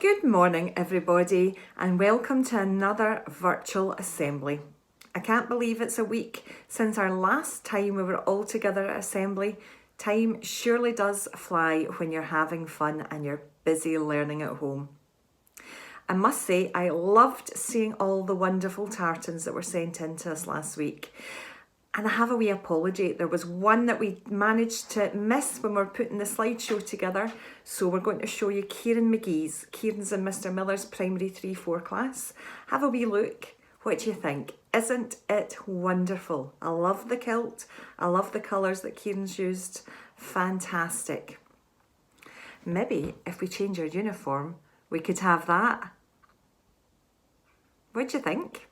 Good morning, everybody, and welcome to another virtual assembly. I can't believe it's a week since our last time we were all together at assembly. Time surely does fly when you're having fun and you're busy learning at home. I must say, I loved seeing all the wonderful tartans that were sent in to us last week. And I have a wee apology. There was one that we managed to miss when we were putting the slideshow together. So we're going to show you Kieran McGee's. Kieran's in Mr. Miller's Primary 3-4 class. Have a wee look. What do you think? Isn't it wonderful? I love the kilt. I love the colours that Kieran's used. Fantastic. Maybe if we change our uniform, we could have that. What do you think?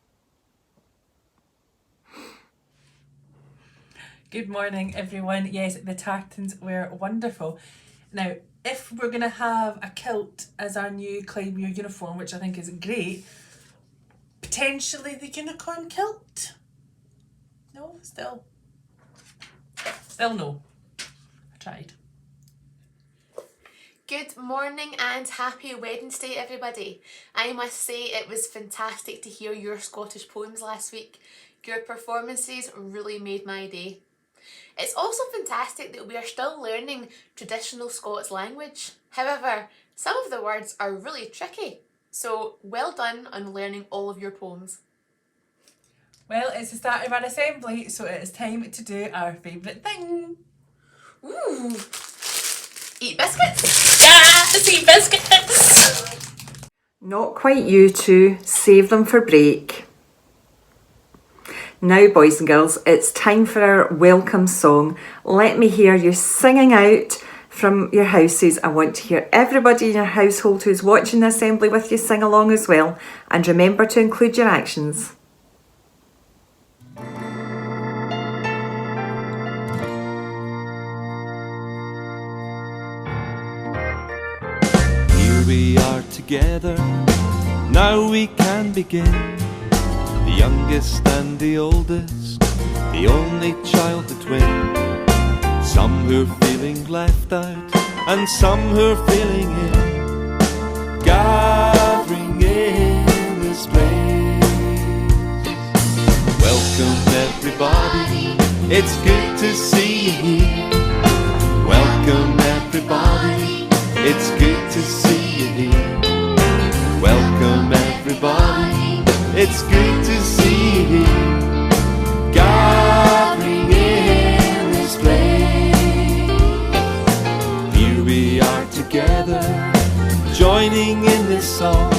Good morning, everyone. Yes, the tartans were wonderful. Now, if we're going to have a kilt as our new Climb Your uniform, which I think is great, potentially the unicorn kilt? No, still no. I tried. Good morning and happy Wednesday, everybody. I must say it was fantastic to hear your Scottish poems last week. Your performances really made my day. It's also fantastic that we are still learning traditional Scots language. However, some of the words are really tricky. So well done on learning all of your poems. Well, it's the start of our assembly, so it is time to do our favourite thing. Ooh! Eat biscuits! Let's eat biscuits! Not quite you two. Save them for break. Now, boys and girls, it's time for our welcome song. Let me hear you singing out from your houses. I want to hear everybody in your household who's watching the assembly with you sing along as well. And remember to include your actions. Here we are together, now we can begin. The youngest and the oldest, the only child, the twin. Some who are feeling left out, and some who are feeling in. Gathering in this place. Welcome everybody, it's good to see you here. Welcome everybody, it's good to see you here. Welcome everybody, it's good to see you gathering in this place. Here we are together, joining in this song.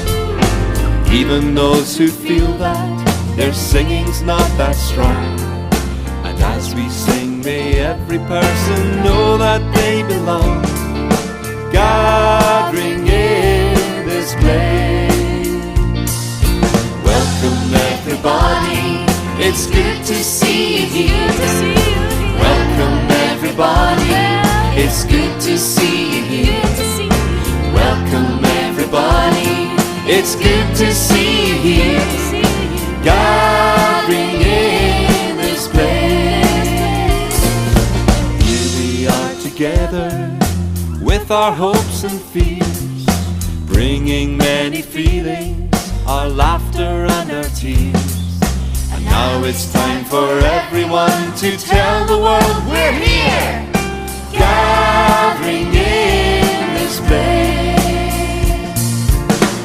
Even those who feel that their singing's not that strong. And as we sing, may every person know that they belong. Gathering in this place. Welcome everybody, it's good to see you here. Welcome everybody, it's good to see you here. Welcome everybody, it's good to see you here. Gathering in this place. Here we are together with our hopes and fears, bringing many feelings, our laughter and our tears. And now it's time for everyone to tell the world we're here, gathering in this place.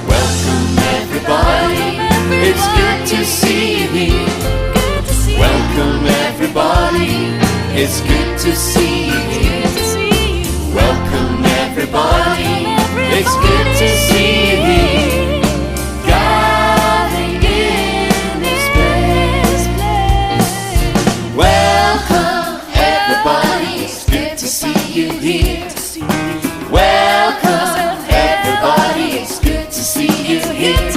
Welcome everybody, it's good to see you here. Welcome everybody, it's good to see you here. Welcome everybody, it's good to see you here. You here. Welcome everybody, it's good to see you here.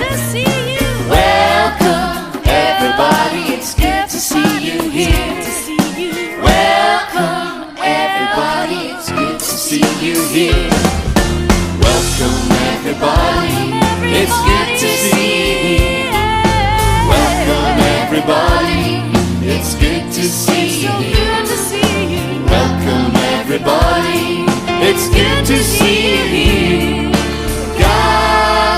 Welcome everybody, it's good to see you here. Welcome everybody, it's good to see you here. Welcome everybody, it's good to see you here. Welcome everybody, it's good to see you here. Welcome everybody, it's good to see you here. God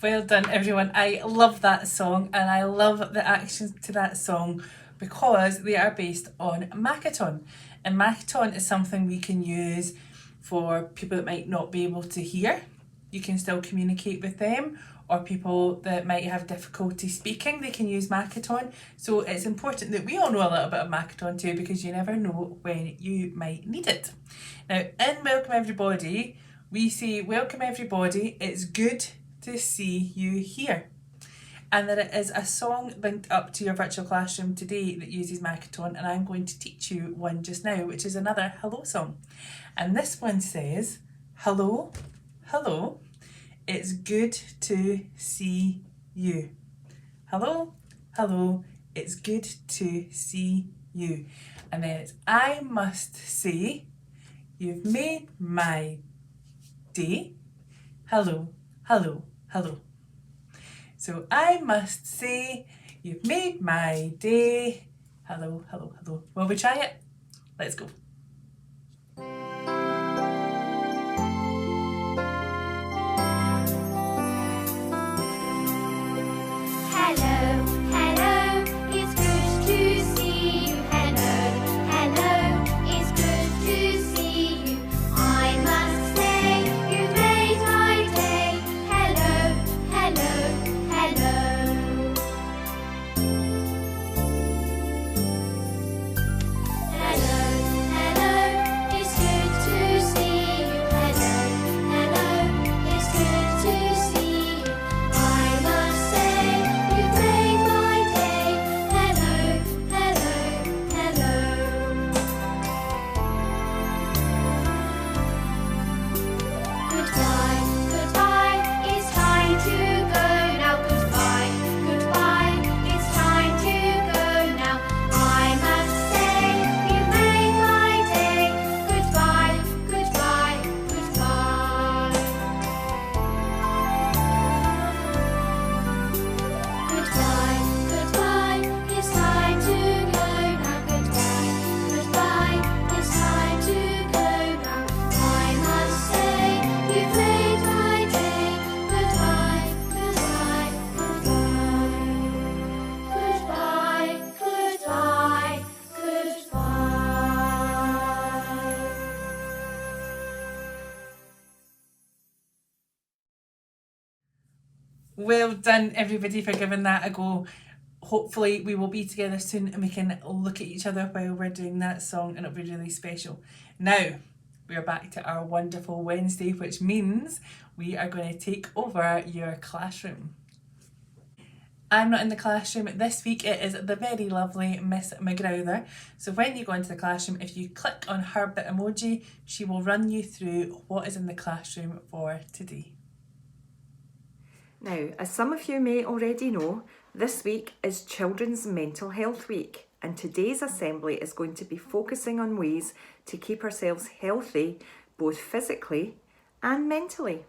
Well done, everyone. I love that song, and I love the actions to that song because they are based on makaton. And makaton is something we can use for people that might not be able to hear. You can still communicate with them, or people that might have difficulty speaking, they can use makaton. So it's important that we all know a little bit of makaton too, because you never know when you might need it. Now, in Welcome Everybody, we say, welcome everybody, it's good to see you here. And that it is a song linked up to your virtual classroom today that uses makaton, and I'm going to teach you one just now, which is another hello song. And this one says, hello, hello, it's good to see you. Hello, hello, it's good to see you. And then it's, I must say, you've made my day. Hello, hello, hello. So I must say, you've made my day. Hello, hello, hello. Will we try it? Let's go. Hello, hello, it's good to see you. Hello, hello, it's good to see you. I must say, you've made my day. Hello, hello, hello. Hello, hello, it's good to see you. Hello, hello, it's good to see you. I must say, you've made my day. Hello, hello, hello. Goodbye, goodbye, it's time to go now. Goodbye, goodbye, it's time to go now. I must say, you've made my day. Goodbye, goodbye, goodbye. Goodbye, goodbye, it's time to go now. Goodbye, goodbye, it's time to go now. I must say, you've made my day. Goodbye, goodbye, goodbye. Goodbye, goodbye, goodbye. Well done, everybody, for giving that a go. Hopefully we will be together soon and we can look at each other while we're doing that song, and it'll be really special. Now, we're back to our wonderful Wednesday, which means we are going to take over your classroom. I'm not in the classroom this week. It is the very lovely Miss McGrowther. So when you go into the classroom, if you click on her bit emoji, she will run you through what is in the classroom for today. Now, as some of you may already know, this week is Children's Mental Health Week, and today's assembly is going to be focusing on ways to keep ourselves healthy, both physically and mentally.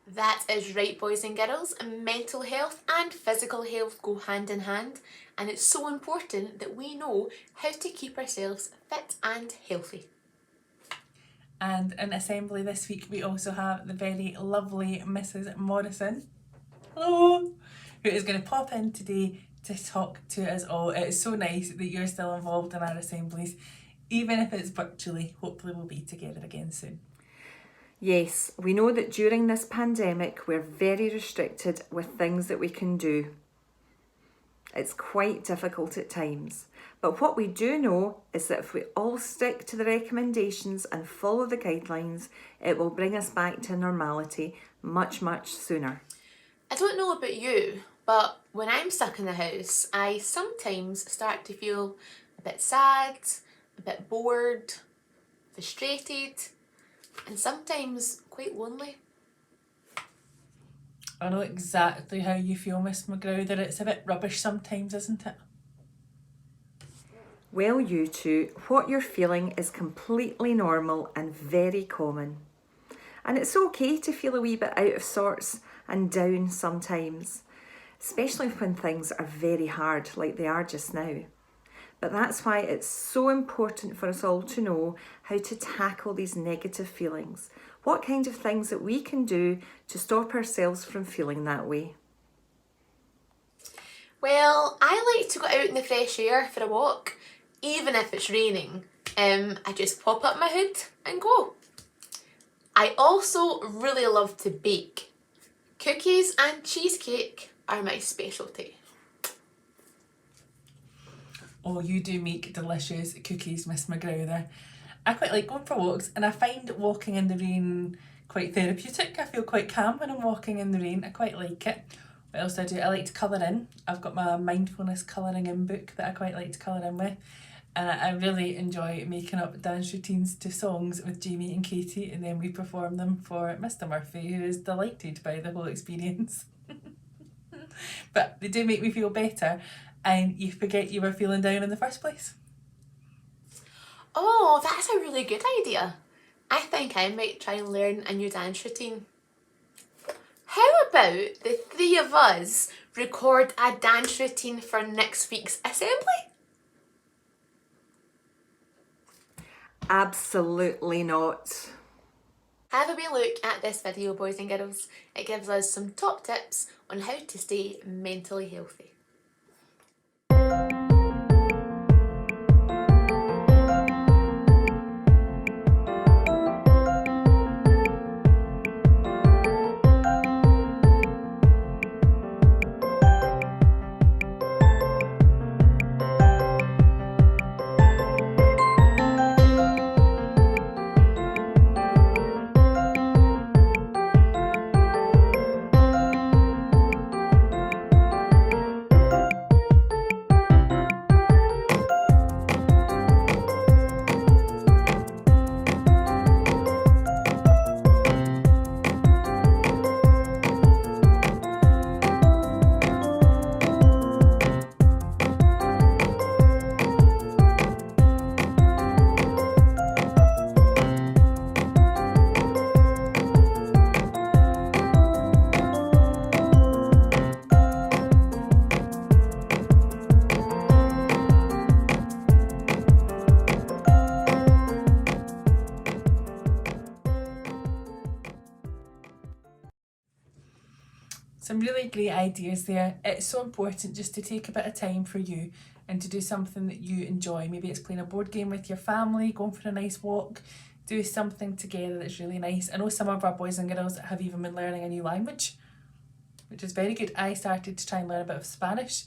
That is right, boys and girls. Mental health and physical health go hand in hand, and it's so important that we know how to keep ourselves fit and healthy. And in assembly this week, we also have the very lovely Mrs. Morrison. Hello! Who is going to pop in today to talk to us all. It is so nice that you're still involved in our assemblies, even if it's virtually. Hopefully we'll be together again soon. Yes, we know that during this pandemic, we're very restricted with things that we can do. It's quite difficult at times. But what we do know is that if we all stick to the recommendations and follow the guidelines, it will bring us back to normality much, much sooner. I don't know about you, but when I'm stuck in the house, I sometimes start to feel a bit sad, a bit bored, frustrated, and sometimes quite lonely. I know exactly how you feel, Miss McGrowther. It's a bit rubbish sometimes, isn't it? Well, you two, what you're feeling is completely normal and very common. And it's okay to feel a wee bit out of sorts and down sometimes, especially when things are very hard like they are just now. But that's why it's so important for us all to know how to tackle these negative feelings. What kind of things that we can do to stop ourselves from feeling that way. Well, I like to go out in the fresh air for a walk, even if it's raining. I just pop up my hood and go. I also really love to bake. Cookies and cheesecake are my specialty. Oh, you do make delicious cookies, Miss McGrowther. I quite like going for walks, and I find walking in the rain quite therapeutic. I feel quite calm when I'm walking in the rain. I quite like it. What else do I do? I like to colour in. I've got my mindfulness colouring in book that I quite like to colour in with. And I really enjoy making up dance routines to songs with Jamie and Katie, and then we perform them for Mr. Murphy, who is delighted by the whole experience. But they do make me feel better, and you forget you were feeling down in the first place. Oh, that's a really good idea. I think I might try and learn a new dance routine. How about the three of us record a dance routine for next week's assembly? Absolutely not. Have a wee look at this video, boys and girls. It gives us some top tips on how to stay mentally healthy. Some really great ideas there. It's so important just to take a bit of time for you and to do something that you enjoy. Maybe it's playing a board game with your family, going for a nice walk, do something together that's really nice. I know some of our boys and girls have even been learning a new language, which is very good. I started to try and learn a bit of Spanish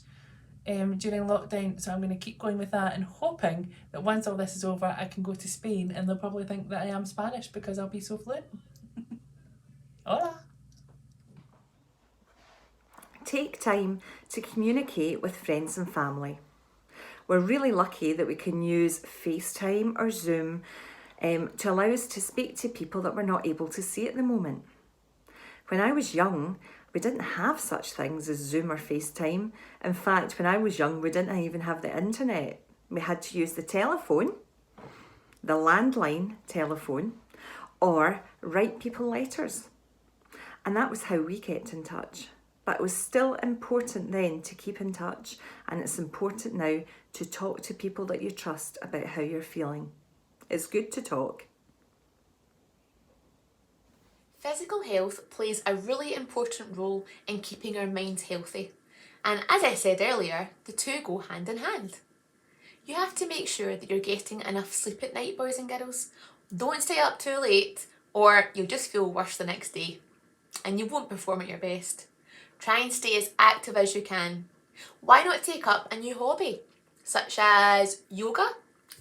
during lockdown, so I'm going to keep going with that and hoping that once all this is over I can go to Spain and they'll probably think that I am Spanish because I'll be so fluent. Hola! Take time to communicate with friends and family. We're really lucky that we can use FaceTime or Zoom to allow us to speak to people that we're not able to see at the moment. When I was young, we didn't have such things as Zoom or FaceTime. In fact, when I was young, we didn't even have the internet. We had to use the telephone, the landline telephone, or write people letters. And that was how we kept in touch. But it was still important then to keep in touch, and it's important now to talk to people that you trust about how you're feeling. It's good to talk. Physical health plays a really important role in keeping our minds healthy. And as I said earlier, the two go hand in hand. You have to make sure that you're getting enough sleep at night, boys and girls. Don't stay up too late or you'll just feel worse the next day and you won't perform at your best. Try and stay as active as you can. Why not take up a new hobby, such as yoga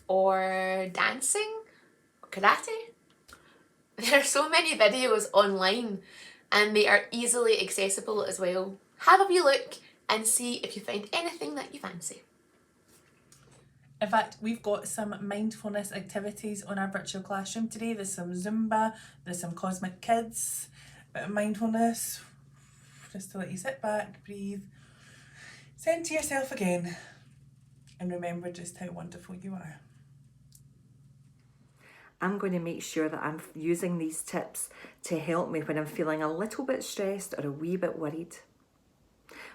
or dancing or karate? There are so many videos online and they are easily accessible as well. Have a wee look and see if you find anything that you fancy. In fact, we've got some mindfulness activities on our virtual classroom today. There's some Zumba, there's some Cosmic Kids, a bit of mindfulness, just to let you sit back, breathe, centre yourself again, and remember just how wonderful you are. I'm going to make sure that I'm using these tips to help me when I'm feeling a little bit stressed or a wee bit worried.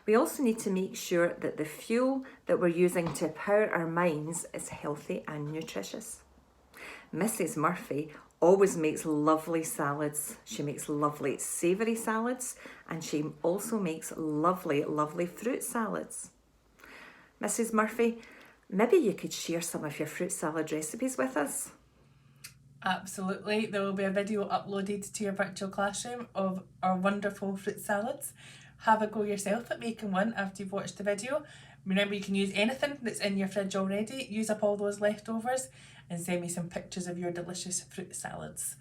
We also need to make sure that the fuel that we're using to power our minds is healthy and nutritious. Mrs. Murphy always makes lovely salads. She makes lovely savoury salads, and she also makes lovely, lovely fruit salads. Mrs. Murphy, maybe you could share some of your fruit salad recipes with us? Absolutely. There will be a video uploaded to your virtual classroom of our wonderful fruit salads. Have a go yourself at making one after you've watched the video. Remember, you can use anything that's in your fridge already. Use up all those leftovers and send me some pictures of your delicious fruit salads.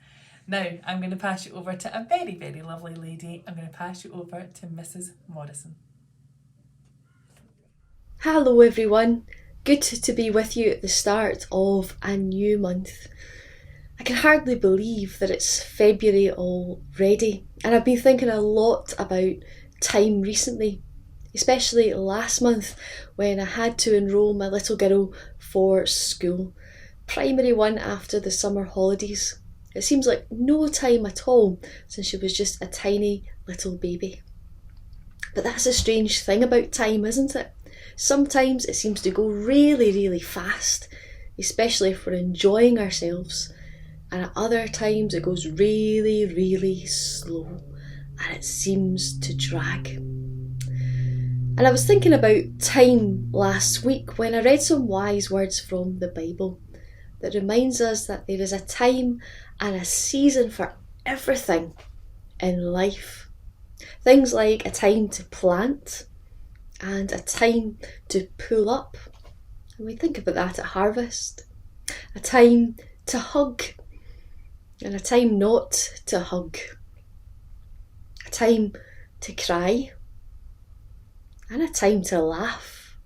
Now, I'm going to pass you over to a very, very lovely lady. I'm going to pass you over to Mrs. Morrison. Hello everyone, good to be with you at the start of a new month. I can hardly believe that it's February already, and I've been thinking a lot about time recently, especially last month when I had to enrol my little girl for school, primary one after the summer holidays. It seems like no time at all since she was just a tiny little baby. But that's a strange thing about time, isn't it? Sometimes it seems to go really, really fast, especially if we're enjoying ourselves. And at other times it goes really, really slow and it seems to drag. And I was thinking about time last week when I read some wise words from the Bible that reminds us that there is a time and a season for everything in life. Things like a time to plant and a time to pull up. And we think about that at harvest. A time to hug and a time not to hug. A time to cry and a time to laugh.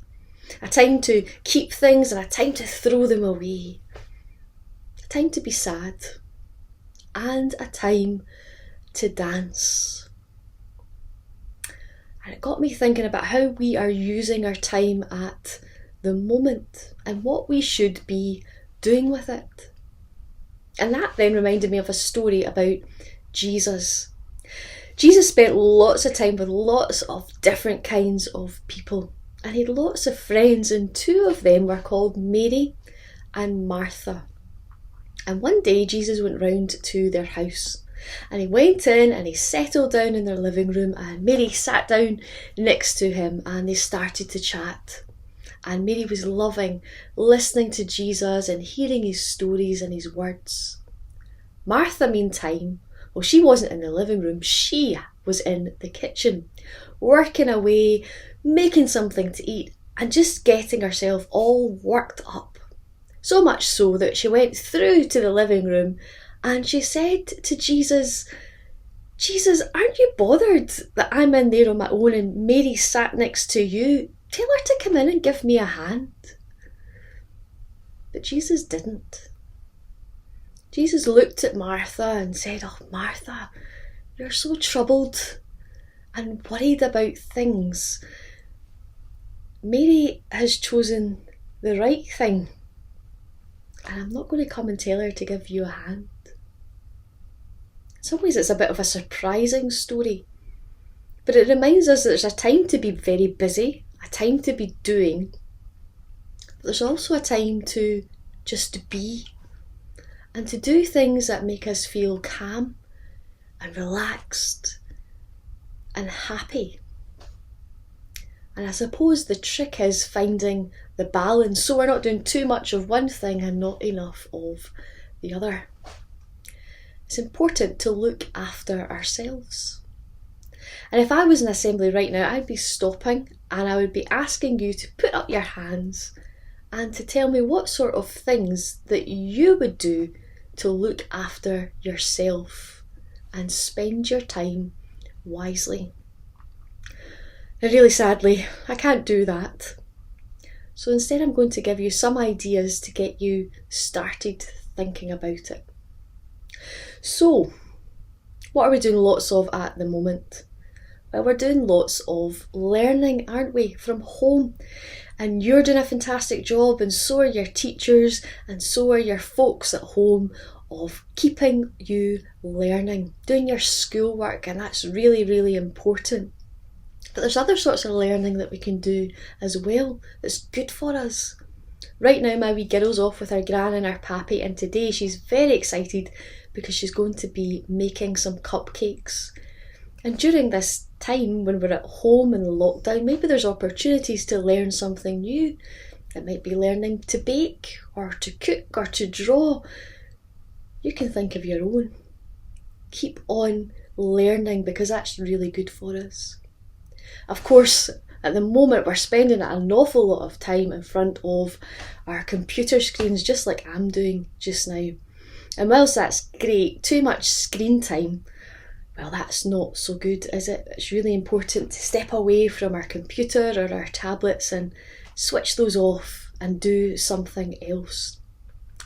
A time to keep things and a time to throw them away. A time to be sad and a time to dance. And it got me thinking about how we are using our time at the moment and what we should be doing with it. And that then reminded me of a story about Jesus. Jesus spent lots of time with lots of different kinds of people, and he had lots of friends, and two of them were called Mary and Martha. And one day Jesus went round to their house, and he went in and he settled down in their living room, and Mary sat down next to him and they started to chat. And Mary was loving listening to Jesus and hearing his stories and his words. Martha, meantime, well, she wasn't in the living room, she was in the kitchen, working away, making something to eat and just getting herself all worked up. So much so that she went through to the living room and she said to Jesus, "Jesus, aren't you bothered that I'm in there on my own and Mary sat next to you? Tell her to come in and give me a hand." But Jesus didn't. Jesus looked at Martha and said, "Oh, Martha, you're so troubled and worried about things. Mary has chosen the right thing, and I'm not going to come and tell her to give you a hand." In some ways it's a bit of a surprising story, but it reminds us that there's a time to be very busy, a time to be doing, but there's also a time to just be and to do things that make us feel calm and relaxed and happy. And I suppose the trick is finding the balance so we're not doing too much of one thing and not enough of the other. It's important to look after ourselves. And if I was in assembly right now, I'd be stopping and I would be asking you to put up your hands and to tell me what sort of things that you would do to look after yourself and spend your time wisely. Now, really sadly, I can't do that. So instead I'm going to give you some ideas to get you started thinking about it. So, what are we doing lots of at the moment? Well, we're doing lots of learning, aren't we, from home? And you're doing a fantastic job, and so are your teachers, and so are your folks at home, of keeping you learning, doing your schoolwork, and that's really, really important. But there's other sorts of learning that we can do as well that's good for us. Right now my wee girl's off with her gran and her pappy, and today she's very excited because she's going to be making some cupcakes. And during this time when we're at home in the lockdown, maybe there's opportunities to learn something new. It might be learning to bake or to cook or to draw. You can think of your own. Keep on learning because that's really good for us. Of course, at the moment we're spending an awful lot of time in front of our computer screens, just like I'm doing just now. And whilst that's great, too much screen time, well, that's not so good, is it? It's really important to step away from our computer or our tablets and switch those off and do something else.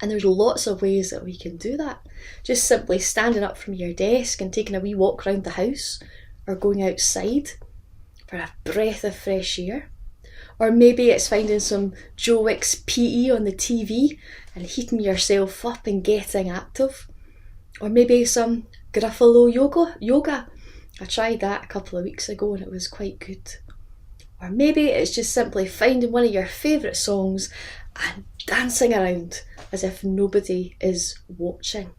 And there's lots of ways that we can do that. Just simply standing up from your desk and taking a wee walk around the house, or going outside for a breath of fresh air. Or maybe it's finding some Joe Wicks PE on the TV and heating yourself up and getting active. Or maybe some Gruffalo yoga. I tried that a couple of weeks ago and it was quite good. Or maybe it's just simply finding one of your favourite songs and dancing around as if nobody is watching.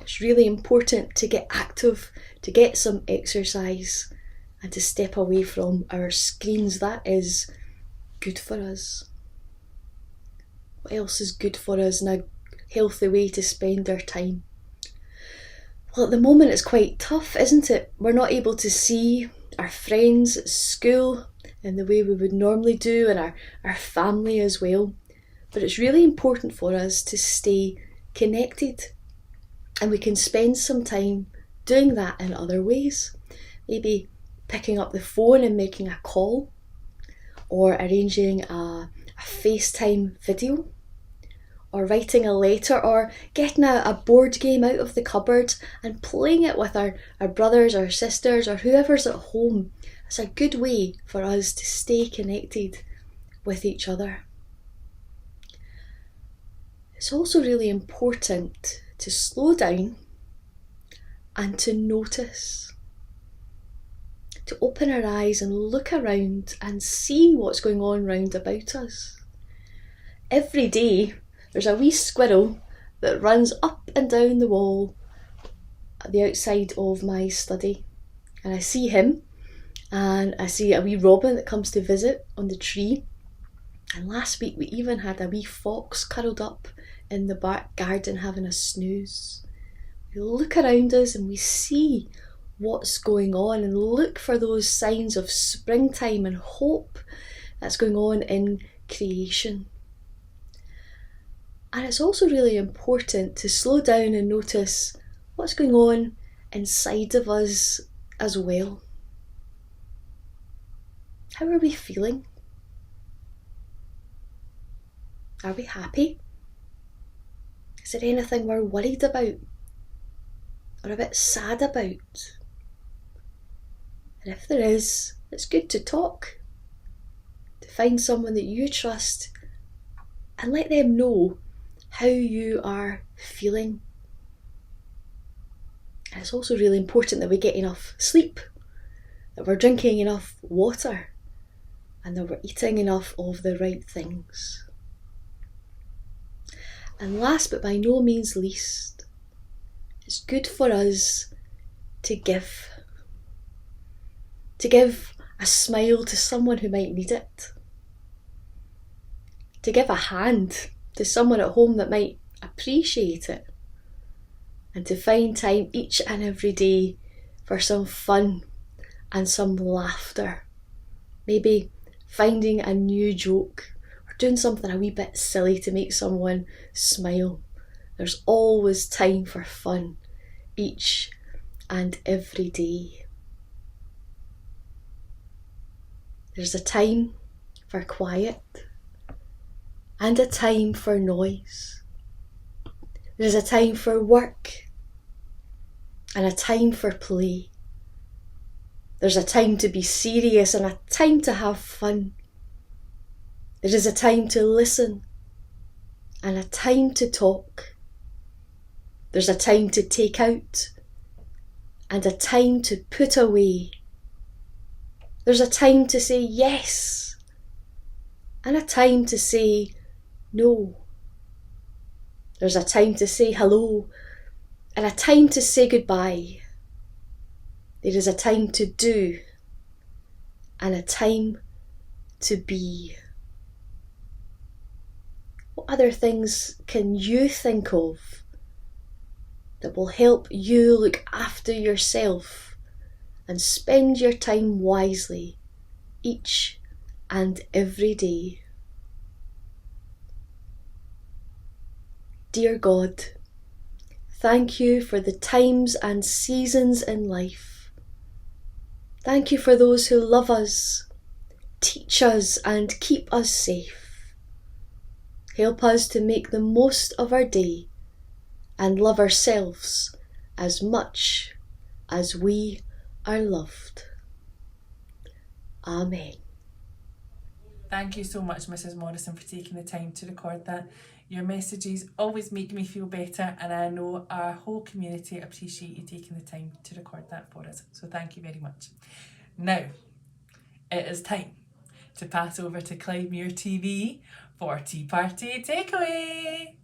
It's really important to get active, to get some exercise and to step away from our screens. That is good for us. What else is good for us and a healthy way to spend our time? Well, at the moment it's quite tough, isn't it? We're not able to see our friends at school in the way we would normally do, and our family as well. But it's really important for us to stay connected, and we can spend some time doing that in other ways. Maybe picking up the phone and making a call, or arranging a FaceTime video, or writing a letter, or getting a board game out of the cupboard and playing it with our brothers or sisters or whoever's at home. It's a good way for us to stay connected with each other. It's also really important to slow down and to notice, to open our eyes and look around and see what's going on round about us. Every day there's a wee squirrel that runs up and down the wall at the outside of my study, and I see him, and I see a wee robin that comes to visit on the tree, and last week we even had a wee fox curled up in the back garden having a snooze. We look around us and we see what's going on and look for those signs of springtime and hope that's going on in creation. And it's also really important to slow down and notice what's going on inside of us as well. How are we feeling? Are we happy? Is there anything we're worried about or a bit sad about? And if there is, it's good to talk, to find someone that you trust and let them know how you are feeling. And it's also really important that we get enough sleep, that we're drinking enough water, and that we're eating enough of the right things. And last but by no means least, it's good for us to give. To give a smile to someone who might need it. To give a hand to someone at home that might appreciate it. And to find time each and every day for some fun and some laughter. Maybe finding a new joke or doing something a wee bit silly to make someone smile. There's always time for fun each and every day. There's a time for quiet and a time for noise. There's a time for work and a time for play. There's a time to be serious and a time to have fun. There is a time to listen and a time to talk. There's a time to take out and a time to put away. There's a time to say yes and a time to say no. There's a time to say hello and a time to say goodbye. There is a time to do and a time to be. What other things can you think of that will help you look after yourself and spend your time wisely each and every day? Dear God, thank you for the times and seasons in life. Thank you for those who love us, teach us and keep us safe. Help us to make the most of our day and love ourselves as much as we are loved. Amen. Thank you so much, Mrs. Morrison, for taking the time to record that. Your messages always make me feel better, and I know our whole community appreciate you taking the time to record that for us. So thank you very much. Now, it is time to pass over to Clydemere TV for Tea Party Takeaway.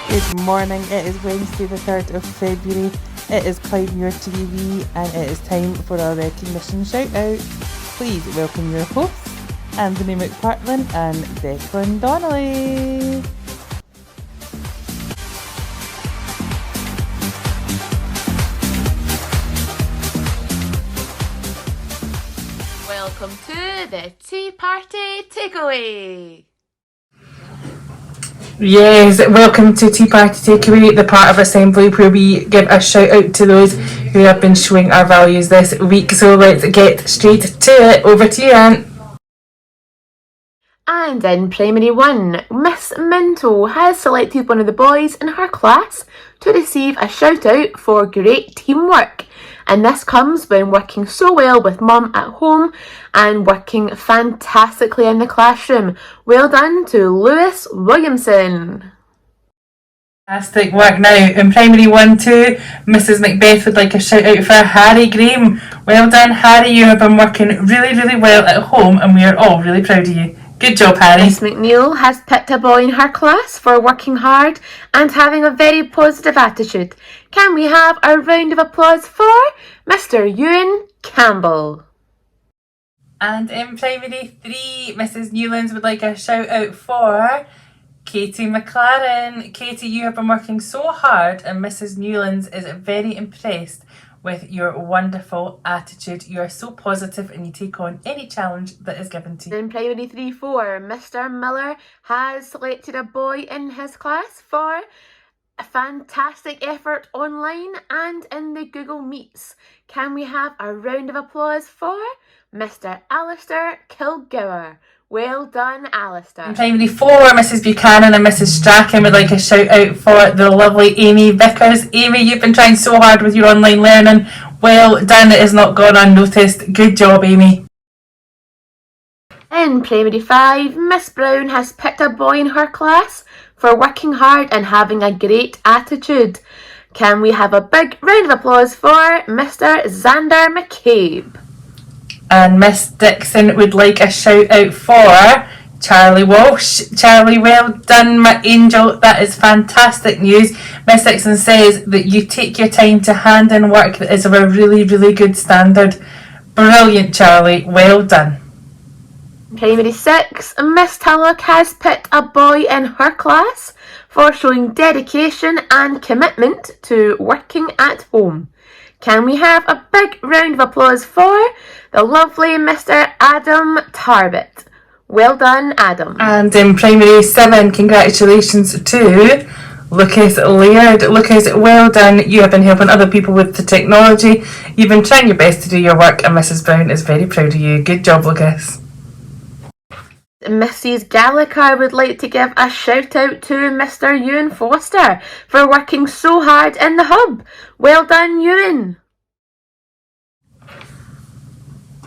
Good morning, it is Wednesday the 3rd of February, it is Clydemere TV and it is time for our recognition shout out. Please welcome your hosts, Anthony McPartlin and Declan Donnelly. Welcome to the Tea Party Takeaway. Yes, welcome to Tea Party Takeaway, the part of Assembly where we give a shout out to those who have been showing our values this week. So let's get straight to it. Over to you, Ant. And in Primary 1, Miss Minto has selected one of the boys in her class to receive a shout out for great teamwork. And this comes when working so well with Mum at home and working fantastically in the classroom. Well done to Lewis Williamson. Fantastic work. Now, in Primary 1 too, Mrs Macbeth would like a shout out for Harry Graham. Well done, Harry. You have been working really, really well at home and we are all really proud of you. Good job, Harry. Miss McNeil has picked a boy in her class for working hard and having a very positive attitude. Can we have a round of applause for Mr. Ewan Campbell? And in Primary 3, Mrs Newlands would like a shout out for Katie McLaren. Katie, you have been working so hard and Mrs Newlands is very impressed with your wonderful attitude. You are so positive and you take on any challenge that is given to you. In Primary 3-4, Mr. Miller has selected a boy in his class for a fantastic effort online and in the Google Meets. Can we have a round of applause for Mr. Alistair Kilgour? Well done, Alistair. In Primary 4, Mrs Buchanan and Mrs Strachan would like a shout out for the lovely Amy Vickers. Amy, you've been trying so hard with your online learning. Well done, it has not gone unnoticed. Good job, Amy. In Primary 5, Miss Brown has picked a boy in her class for working hard and having a great attitude. Can we have a big round of applause for Mr. Xander McCabe? And Miss Dixon would like a shout out for Charlie Walsh. Charlie, well done, my angel. That is fantastic news. Miss Dixon says that you take your time to hand in work that is of a really, really good standard. Brilliant, Charlie. Well done. Primary 6, Miss Tulloch has picked a boy in her class for showing dedication and commitment to working at home. Can we have a big round of applause for the lovely Mr. Adam Tarbett? Well done, Adam. And in Primary 7, congratulations to Lucas Laird. Lucas, well done. You have been helping other people with the technology. You've been trying your best to do your work, and Mrs. Brown is very proud of you. Good job, Lucas. Mrs. Gallagher would like to give a shout out to Mr. Ewan Foster for working so hard in the hub. Well done, Ewan.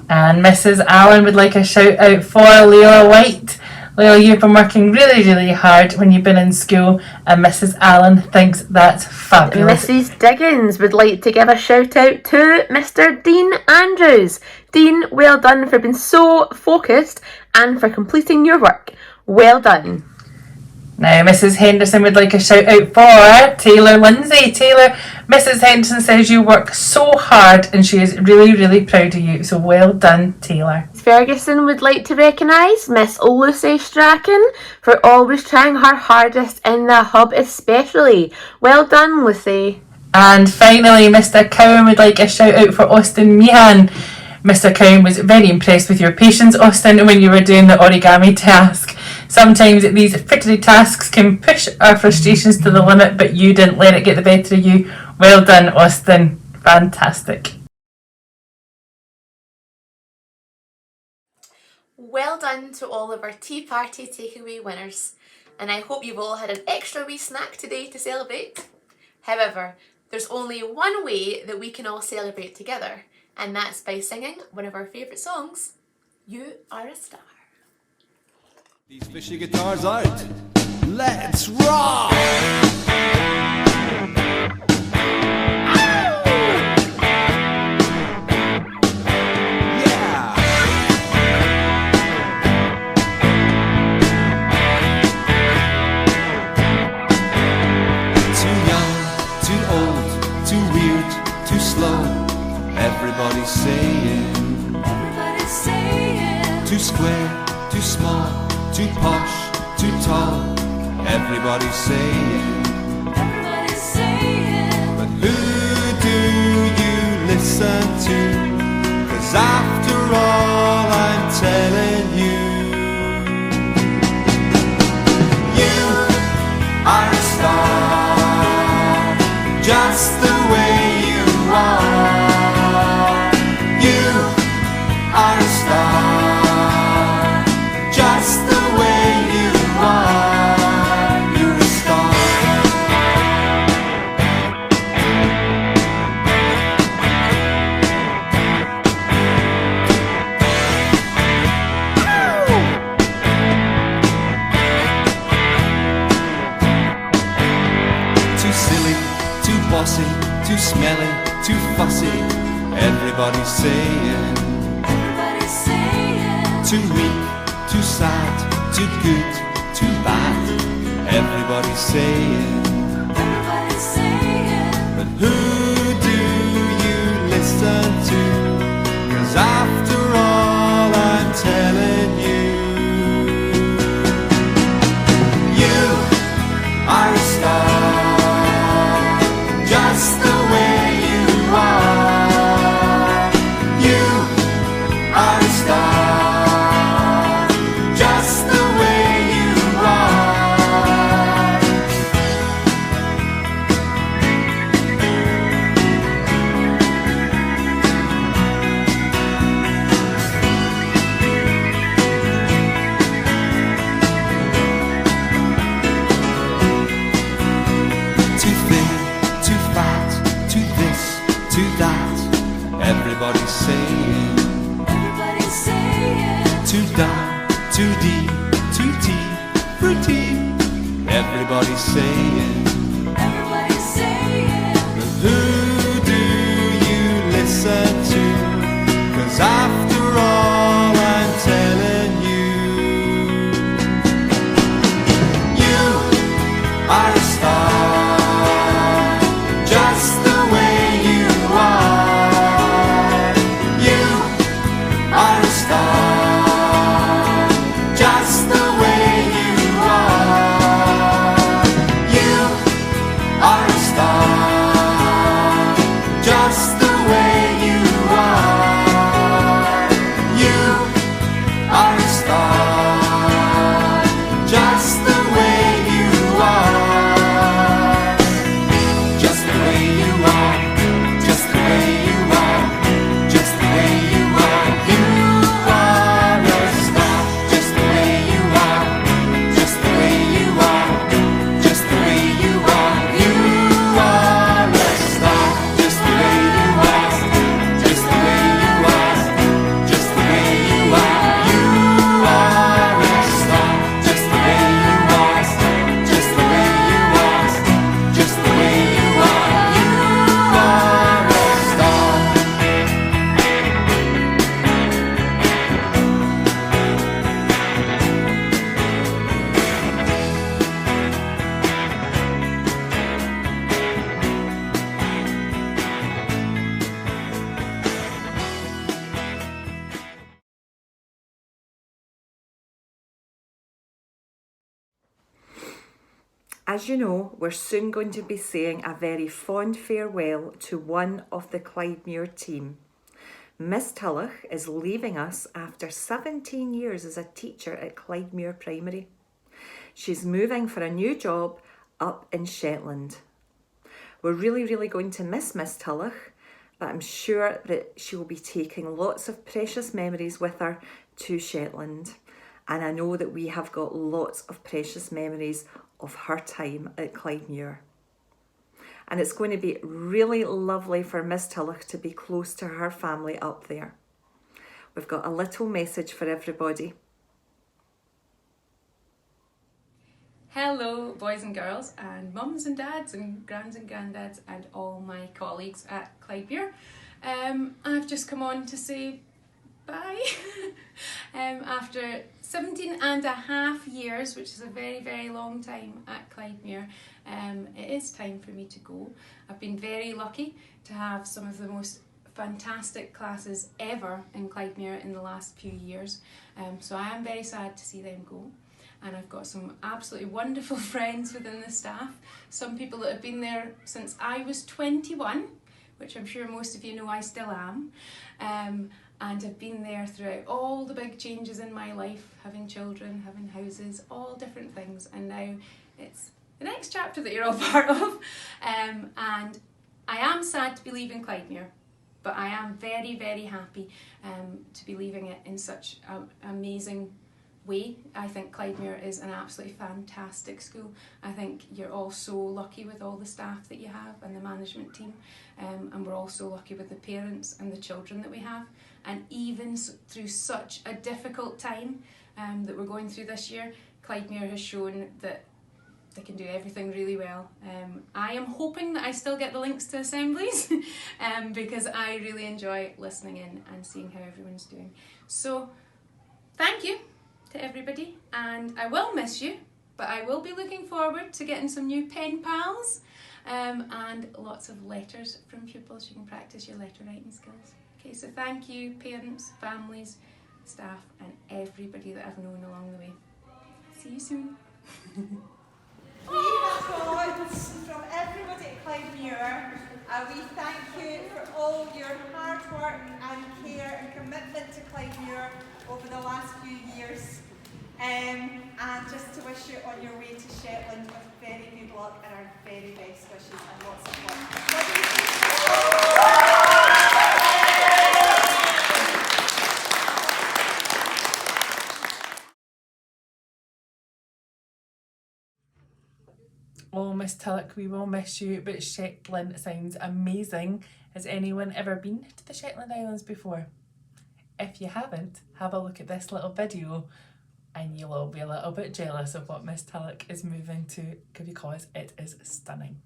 And Mrs. Allen would like a shout out for Leila White. Leila, you've been working really, really hard when you've been in school, and Mrs. Allen thinks that's fabulous. Mrs. Diggins would like to give a shout out to Mr. Dean Andrews. Dean, well done for being so focused and for completing your work. Well done. Now, Mrs. Henderson would like a shout out for Taylor Lindsay. Taylor, Mrs. Henderson says you work so hard and she is really, really proud of you. So well done, Taylor. Ferguson would like to recognise Miss Lucy Strachan for always trying her hardest in the hub especially. Well done, Lucy. And finally, Mr. Cowan would like a shout out for Austin Meehan. Mr. Cowan was very impressed with your patience, Austin, when you were doing the origami task. Sometimes these fidgety tasks can push our frustrations to the limit, but you didn't let it get the better of you. Well done, Austin. Fantastic. Well done to all of our Tea Party takeaway winners, and I hope you've all had an extra wee snack today to celebrate. However, there's only one way that we can all celebrate together, and that's by singing one of our favourite songs, You Are a Star. These fishy guitars out. Let's rock! Yeah! Too young, too old, too weird, too slow. Everybody's saying. Too square, too small, too posh, too tall. Everybody's saying. But who do you listen to? 'Cause after all I'm telling you, you are a star, just the way you are. You are a star, just the way you are. You're a star. Too silly, too bossy, too smelly, too fussy. Everybody's saying. Too weak, too sad, too good, too bad. Everybody's saying. But who do you listen to? 'Cause after all I'm telling you, you are a star, just the way you are. You are a star, just the way you are. Too thin, too fat, too this, too that. Everybody's saying. Too dumb, too deep, too tea, fruity. Everybody's saying. But who do you listen to? 'Cause after all I'm telling you, you are a star, just the way you are. You are a star, just the way you are. You As you know, we're soon going to be saying a very fond farewell to one of the Clydemure team. Miss Tulloch is leaving us after 17 years as a teacher at Clydemure Primary. She's moving for a new job up in Shetland. We're really going to miss Miss Tulloch, but I'm sure that she will be taking lots of precious memories with her to Shetland. And I know that we have got lots of precious memories of her time at Clydemure. And it's going to be really lovely for Miss Tulloch to be close to her family up there. We've got a little message for everybody. Hello, boys and girls, and mums and dads, and grands and granddads, and all my colleagues at Clydemure. I've just come on to say bye after 17 and a half years, which is a very long time at Clydemure. It is time for me to go. I've been very lucky to have some of the most fantastic classes ever in Clydemure in the last few years, so I am very sad to see them go. And I've got some absolutely wonderful friends within the staff, some people that have been there since I was 21, which I'm sure most of you know I still am, and have been there throughout all the big changes in my life, having children, having houses, all different things, and now it's the next chapter that you're all part of. And I am sad to be leaving Clydemure, but I am very happy to be leaving it in such an amazing way. I think Clydemure is an absolutely fantastic school. I think you're all so lucky with all the staff that you have and the management team, and we're all so lucky with the parents and the children that we have. And even through such a difficult time that we're going through this year, Clydemure has shown that they can do everything really well. I am hoping that I still get the links to assemblies because I really enjoy listening in and seeing how everyone's doing. So thank you to everybody, and I will miss you, but I will be looking forward to getting some new pen pals and lots of letters from pupils. You can practice your letter writing skills. Okay, so thank you, parents, families, staff, and everybody that I've known along the way. See you soon. We have got from everybody at Clydemure, we thank you for all your hard work and care and commitment to Clydemure over the last few years, and just to wish you on your way to Shetland with very good luck and our very best wishes and lots of luck. Oh, Miss Tulloch, we will miss you, but Shetland sounds amazing. Has anyone ever been to the Shetland Islands before? If you haven't, have a look at this little video and you'll all be a little bit jealous of what Miss Tulloch is moving to, because it is stunning.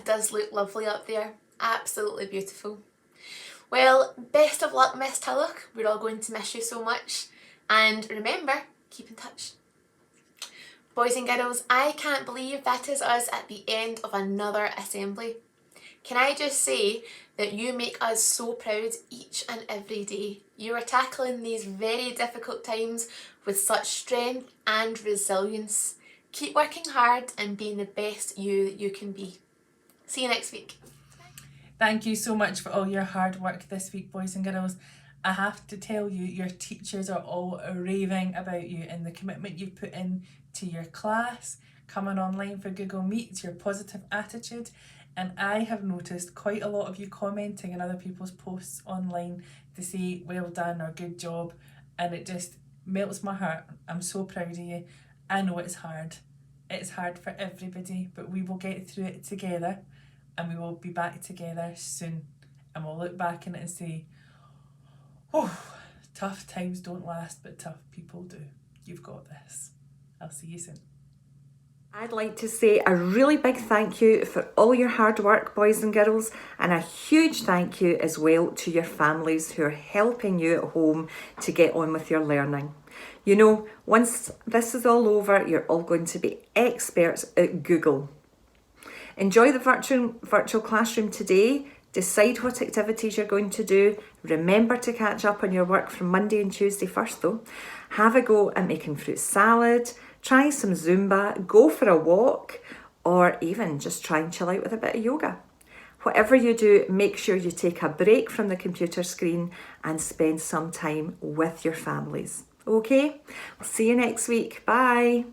Does look lovely up there. Absolutely beautiful. Well, best of luck, Miss Tulloch. We're all going to miss you so much. And remember, keep in touch. Boys and girls, I can't believe that is us at the end of another assembly. Can I just say that you make us so proud each and every day. You are tackling these very difficult times with such strength and resilience. Keep working hard and being the best you that you can be. See you next week. Thank you so much for all your hard work this week, boys and girls. I have to tell you, your teachers are all raving about you and the commitment you've put in to your class, coming online for Google Meets, your positive attitude. And I have noticed quite a lot of you commenting on other people's posts online to say well done or good job, and it just melts my heart. I'm so proud of you. I know it's hard. It's hard for everybody, but we will get through it together. And we will be back together soon. And we'll look back on it and say, oh, tough times don't last, but tough people do. You've got this. I'll see you soon. I'd like to say a really big thank you for all your hard work, boys and girls, and a huge thank you as well to your families who are helping you at home to get on with your learning. You know, once this is all over, you're all going to be experts at Google. Enjoy the virtual classroom today. Decide what activities you're going to do. Remember to catch up on your work from Monday and Tuesday first though. Have a go at making fruit salad, try some Zumba, go for a walk, or even just try and chill out with a bit of yoga. Whatever you do, make sure you take a break from the computer screen and spend some time with your families. Okay? I'll see you next week. Bye.